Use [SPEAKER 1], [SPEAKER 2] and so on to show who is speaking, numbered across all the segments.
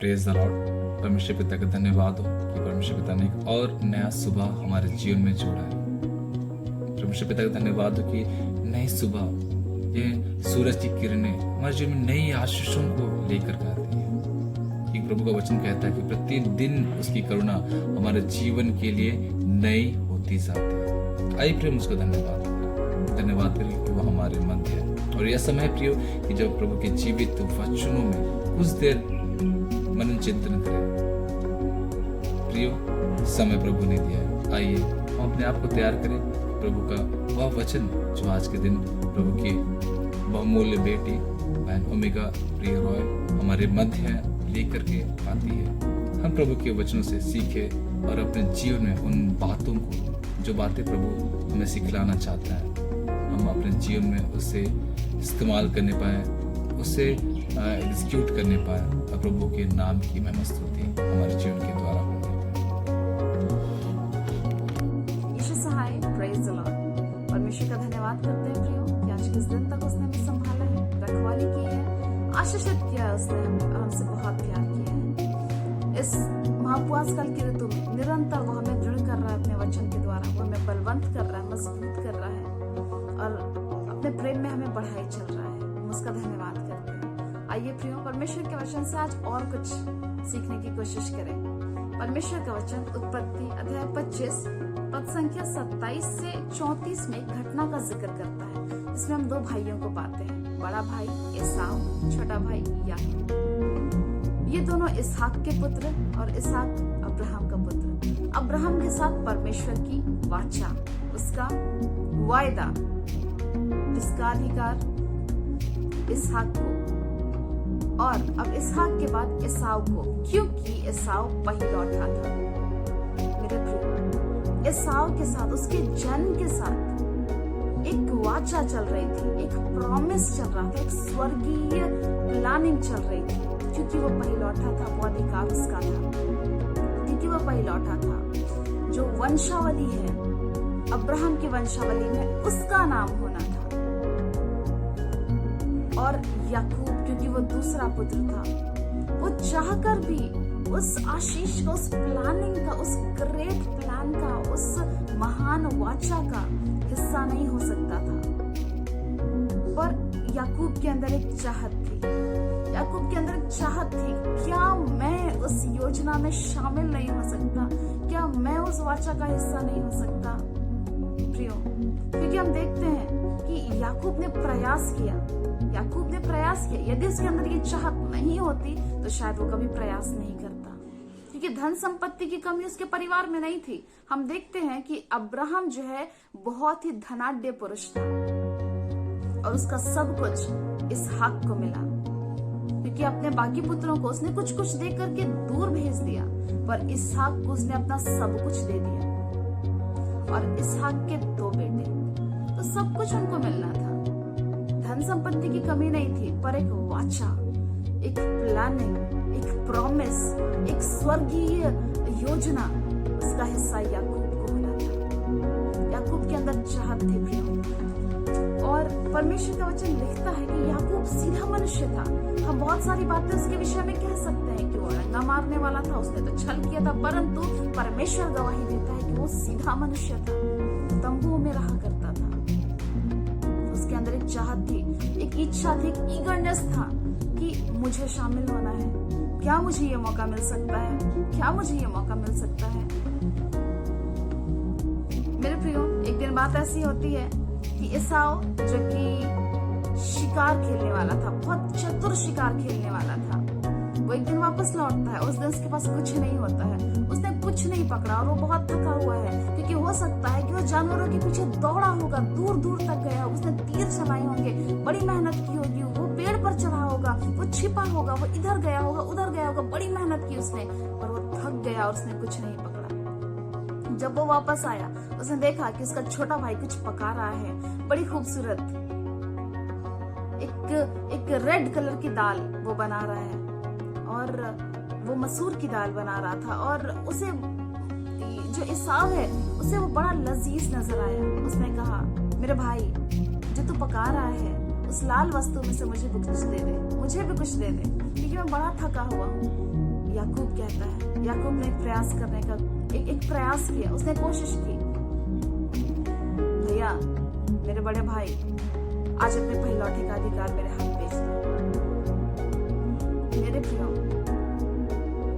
[SPEAKER 1] Praise the Lord. परमेश्वर पिता का धन्यवाद हो कि परमेश्वर पिता ने एक और नया सुबह हमारे जीवन में जोड़ा है। परमेश्वर पिता का धन्यवाद हो कि नई सुबह ये सूरज की किरणें हमारे जीवन में नई आशीषों को लेकर के आती है। कि प्रभु का वचन कहता है कि प्रतिदिन उसकी करुणा हमारे जीवन के लिए नई होती जाती है। आइए प्रियो उसका धन्यवाद करें कि वो हमारे मध्य है। और यह समय प्रियो कि जब प्रभु के जीवित वचनों में कुछ देर मनन चिंतन करें। प्रियो समय प्रभु ने दिया है, आइए हम अपने आप को तैयार करें। प्रभु का वह वचन जो आज के दिन प्रभु की बहुमूल्य बेटी बहन ओमेगा प्रिय रॉय हमारे मध्य है लेकर के आती है। हम प्रभु के वचनों से सीखे और अपने जीवन में उन बातों को, जो बातें प्रभु हमें सिखलाना चाहता है, हम अपने जीवन में उसे इस्तेमाल करने पाए, उसे एग्जीक्यूट करने पाए और प्रभु के नाम की महिमा स्तुति हमारे जीवन के द्वारा होने
[SPEAKER 2] सहाय। Praise the Lord. परमेश्वर का धन्यवाद करते हैं प्रियो कि आज किस दिन तक उसने हमें संभाला है, रखवाली की है, आशीषित किया है उसने और हमसे बहुत प्यार किया है। इस महाउपवास काल की ऋतु में निरंतर वो हमें दृढ़ कर रहा है अपने वचन के द्वारा, वो हमें बलवंत कर रहा है, मजबूत कर रहा है और अपने प्रेम में हमें बढ़ाई चल रहा है। हम उसका धन्यवाद करते हैं। आइए प्रियो परमेश्वर के वचन से आज और कुछ सीखने की कोशिश करें। परमेश्वर का वचन उत्पत्ति अध्याय 25 पद संख्या 27 से 34 में एक घटना का जिक्र करता है। इसमें हम दो भाइयों को पाते हैं, बड़ा भाई एसाव, छोटा भाई याकूब। ये दोनों इसहाक के पुत्र और इसहाक अब्राहम का पुत्र। अब्राहम के साथ परमेश्वर की वाचा, उसका वायदा, जिसका अधिकार इसहाक को और अब इसहाक के बाद एसाव को, क्योंकि एसाव पहिलौठा था। मेरे प्रिय, एसाव के साथ, उसके जन्म के साथ एक वाचा चल रही थी, एक प्रॉमिस चल रहा था, एक स्वर्गीय प्लानिंग चल रही थी। क्योंकि वो पहिलौठा था, वो अधिकार उसका था। क्योंकि वो पहिलौठा था, जो वंशावली है अब्राहम की वंशावली में उसका नाम होना था। और याकूब क्योंकि वो दूसरा पुत्र था, वो चाहकर भी उस आशीष का, उस प्लानिंग का, उस ग्रेट प्लान का, उस महान वाचा का हिस्सा नहीं हो सकता था। पर याकूब के अंदर एक चाहत थी, याकूब के अंदर एक चाहत थी, क्या मैं उस योजना में शामिल नहीं हो सकता? क्या मैं उस वाचा का हिस्सा नहीं हो सकता? प्रियो, क्योंकि हम देखते हैं कि याकूब ने प्रयास किया, याकूब ने प्रयास किया। यदि उसके अंदर ये चाहत नहीं होती तो शायद वो कभी प्रयास नहीं करता, क्योंकि धन संपत्ति की कमी उसके परिवार में नहीं थी। हम देखते हैं कि अब्राहम जो है बहुत ही धनाढ्य पुरुष था और उसका सब कुछ इसहाक को मिला, क्योंकि अपने बाकी पुत्रों को उसने कुछ कुछ दे करके दूर भेज दिया, पर इसहाक को उसने अपना सब कुछ दे दिया। और इसहाक के दो बेटे, तो सब कुछ उनको मिलना था। धन संपत्ति की कमी नहीं थी, पर एक वाचा, एक प्लानिंग, एक प्रॉमिस, एक स्वर्गीय योजना, उसका हिस्सा याकूब को मिला था। याकूब के अंदर चाहत थी प्रियो। और परमेश्वर का वचन लिखता है कि याकूब सीधा मनुष्य था। हम बहुत सारी बातें उसके विषय में कह सकते हैं कि वो रंगा मारने वाला था, उसने तो छल किया था, परंतु परमेश्वर गवाही देता है कि वो सीधा मनुष्य था, तंबुओं में रहा करता था। उसके अंदर एक चाहत थी, एक इच्छा थी, एक ईगरनेस था कि मुझे शामिल होना है। क्या मुझे ये मौका मिल सकता है? क्या मुझे ये मौका मिल सकता है? मेरे प्रियो, एक दिन बात ऐसी होती है कि एसाव जो कि शिकार खेलने वाला था, बहुत चतुर शिकार खेलने वाला था, वो एक दिन वापस लौटता है। उस दिन उसके पास कुछ नहीं होता है, उसने कुछ नहीं पकड़ा और वो बहुत थका हुआ है, क्योंकि हो सकता है कि वो जानवरों के पीछे दौड़ा होगा, दूर दूर तक गया, उसने तीर चलाए होंगे, बड़ी मेहनत की होगी, वो पेड़ पर चढ़ा होगा, वो छिपा होगा, वो इधर गया होगा, उधर गया होगा, बड़ी मेहनत की उसने, पर वो थक गया और उसने कुछ नहीं पकड़ा। जब वो वापस आया, उसने देखा कि उसका छोटा भाई कुछ पका रहा है, बड़ी खूबसूरत एक रेड कलर की दाल वो बना रहा है, और वो मसूर की दाल बना रहा था, और उसे जो एसाव है उसे वो बड़ा लजीज नजर आया। उसने कहा, मेरे भाई जो तू पका रहा है उस लाल वस्तु में से मुझे भी कुछ दे दे, मुझे भी कुछ दे दे, क्योंकि मैं बड़ा थका हुआ हूँ। याकूब कहता है, याकूब ने प्रयास करने का एक प्रयास किया, उसने कोशिश की, भैया मेरे बड़े भाई आज अपने पहिलौठे का अधिकार मेरे हाथ भेज दो। मेरे प्रियो,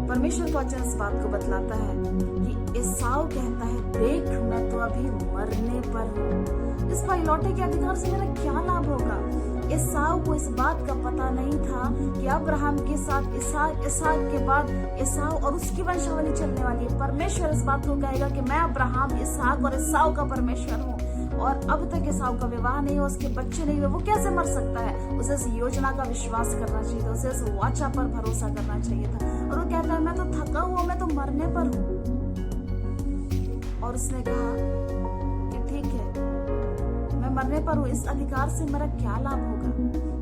[SPEAKER 2] परमेश्वर का वचन इस बात को बतलाता है कि एसाव कहता है, देख मैं तो अभी मरने पर हूँ, इस पहिलौठे के अधिकार से मेरा क्या लाभ होगा। एसाव को इस बात का पता नहीं था कि अब्राहम के साथ इसहाक के बाद एसाव और उसकी वंशावली चलने वाली है। परमेश्वर इस बात को कहेगा कि मैं अब्राहम, इसहाक और एसाव का परमेश्वर हूँ, और अब तक एसाव का विवाह नहीं हुआ, उसके बच्चे नहीं हुए, वो कैसे मर सकता है। उसे इस योजना का विश्वास करना चाहिए था, उसे इस वाचा पर भरोसा करना चाहिए था। और वो कहता है मैं तो थका हुआ, मैं तो मरने पर हूँ। और उसने कहा कि ठीक है, मैं मरने पर हूँ, इस अधिकार से मेरा क्या लाभ होगा।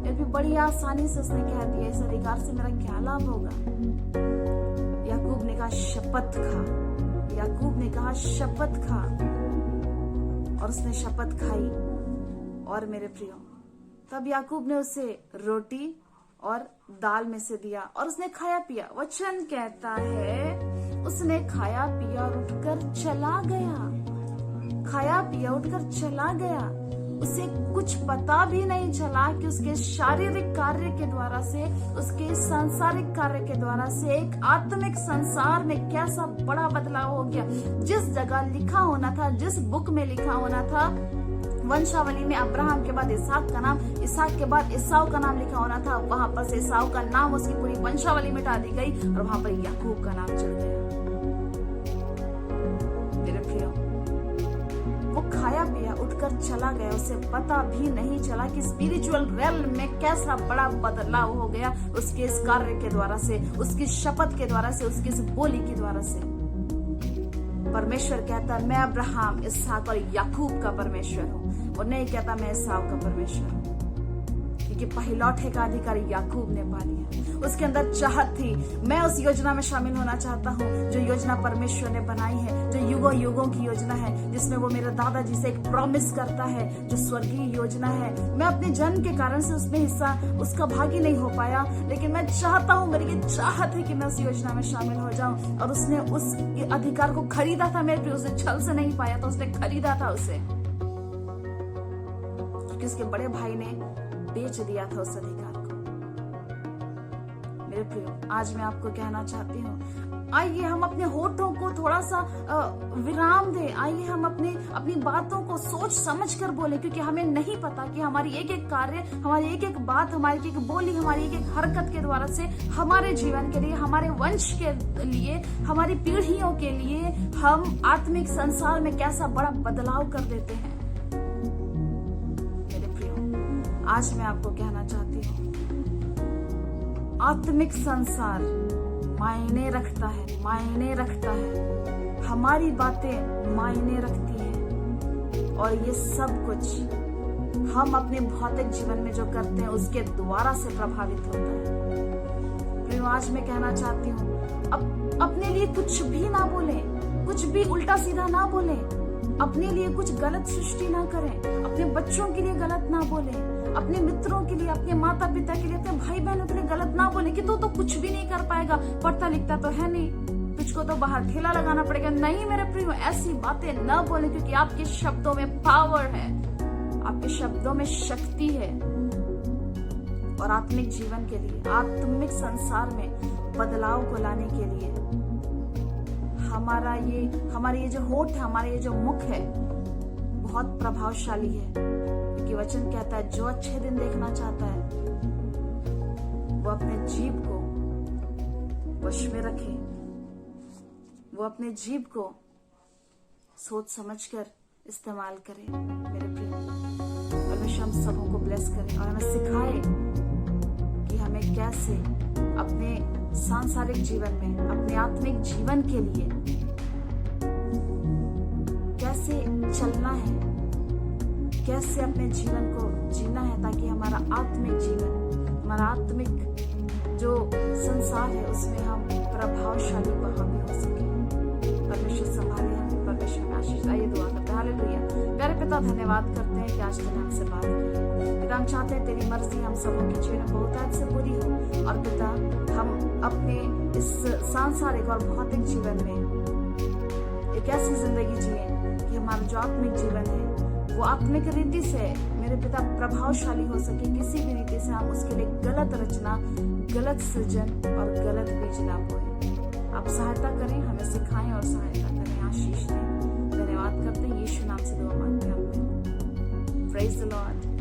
[SPEAKER 2] फिर भी बड़ी आसानी से उसने कह दिया, इस अधिकार से मेरा क्या लाभ होगा। याकूब ने कहा शपथ खा, याकूब ने कहा शपथ खा, और उसने शपथ खाई। और मेरे प्रियो, तब याकूब ने उसे रोटी और दाल में से दिया और उसने खाया पिया। वचन कहता है उसने खाया पिया और उठकर चला गया, खाया पिया उठकर चला गया। उसे कुछ पता भी नहीं चला कि उसके शारीरिक कार्य के द्वारा से, उसके सांसारिक कार्य के द्वारा से एक आत्मिक संसार में कैसा बड़ा बदलाव हो गया। जिस जगह लिखा होना था, जिस बुक में लिखा होना था, वंशावली में अब्राहम के बाद इसहाक का नाम, इसहाक के बाद एसाव का नाम लिखा होना था, वहां पर से एसाव का नाम उसकी पूरी वंशावली मिटा दी गई और वहां पर याकूब का नाम चल गया। मेरे प्रियो, वो खाया पिया उठकर चला गया, उसे पता भी नहीं चला कि स्पिरिचुअल रेल्म में कैसा बड़ा बदलाव हो गया उसके इस कार्य के द्वारा से, उसकी शपथ के द्वारा से, उसकी इस बोली के द्वारा से। परमेश्वर कहता है मैं अब्राहम, इसहाक और याकूब का परमेश्वर हूँ, और नहीं कहता मैं एसाव का परमेश्वर हूँ, क्योंकि पहिलौठे का अधिकार याकूब ने पा लिया। उसके अंदर चाहत थी, मैं उस योजना में शामिल होना चाहता हूँ जो योजना परमेश्वर ने बनाई है, जो युगों युगों की योजना है, जिसमें वो मेरे दादाजी से एक प्रॉमिस करता है, जो स्वर्गीय योजना है। मैं अपने जन्म के कारण से उसमें हिस्सा, उसका भागी नहीं हो पाया, लेकिन मैं चाहता हूँ, मेरी ये चाहत है कि मैं उस योजना में शामिल हो जाऊं। और उसने उस अधिकार को खरीदा था मेरे प्रिय, उसे छल से नहीं पाया था, उसने खरीदा था उसे, क्योंकि उसके बड़े भाई ने बेच दिया था उस अधिकार को। मेरे प्रियो, आज मैं आपको कहना चाहती हूँ, आइए हम अपने होठों को थोड़ा सा विराम दें, आइए हम अपनी बातों को सोच समझ कर बोले, क्योंकि हमें नहीं पता कि हमारी एक एक कार्य, हमारी एक एक बात, हमारी एक एक बोली, हमारी एक एक हरकत के द्वारा से हमारे जीवन के लिए, हमारे वंश के लिए, हमारी पीढ़ियों के लिए हम आत्मिक संसार में कैसा बड़ा बदलाव कर देते हैं। आज मैं आपको कहना चाहती हूँ, आत्मिक संसार मायने रखता है, मायने रखता है, हमारी बातें मायने रखती हैं, और ये सब कुछ हम अपने भौतिक जीवन में जो करते हैं उसके द्वारा से प्रभावित होता है। फिर आज मैं कहना चाहती हूँ, अपने लिए कुछ भी ना बोले, कुछ भी उल्टा सीधा ना बोले, अपने लिए कुछ गलत सृष्टि ना करें, अपने बच्चों के लिए गलत ना बोले, अपने मित्रों के लिए, अपने माता पिता के लिए, अपने भाई बहनों के लिए गलत ना बोले कि तू तो कुछ भी नहीं कर पाएगा, पढ़ता लिखता तो है नहीं, तुझको तो बाहर ठेला लगाना पड़ेगा। नहीं मेरे प्रियो, ऐसी बातें न बोले, क्योंकि आपके शब्दों में पावर है, आपके शब्दों में शक्ति है। और आत्मिक जीवन के लिए, आत्मिक संसार में बदलाव को लाने के लिए हमारे ये जो होठ है, हमारे ये जो मुख है, बहुत प्रभावशाली है, क्योंकि वचन कहता है जो अच्छे दिन देखना चाहता है वो अपने जीभ को वश में रखे, वो अपने जीभ को सोच समझकर इस्तेमाल करे। मेरे प्रिय, परमेश्वर हम सबों को ब्लेस करे और हमें सिखाए कि हमें कैसे अपने सांसारिक जीवन में, अपने आत्मिक जीवन के लिए कैसे चलना है, कैसे अपने जीवन को जीना है, ताकि हमारा आत्मिक जीवन, हमारा आत्मिक जो संसार है उसमें हम प्रभावशाली वहां भी हो सके। परमेश्वर संभाले हमें, परमेश्वर में आशीष। आइए दुआ करते हैं। हालेलुया। प्यारे पिता, धन्यवाद करते हैं कि आज तूने हमसे बात की है। पिता, हम चाहते हैं तेरी मर्जी हम सबों के जीवन में बहुतायत से पूरी हो, और पिता हम अपने इस सांसारिक और भौतिक जीवन में एक ऐसी जिंदगी जिए कि हमारा जो आत्मिक जीवन है वो आत्मिक रीति से मेरे पिता प्रभावशाली हो सके। किसी भी रीति से हम उसके लिए गलत रचना, गलत सृजन और गलत बीज ना बोए। आप सहायता करें, हमें सिखाएं और सहायता करें, आशीष दें। धन्यवाद करते हैं, यीशु नाम से दुआ मांगते हैं। Praise the Lord.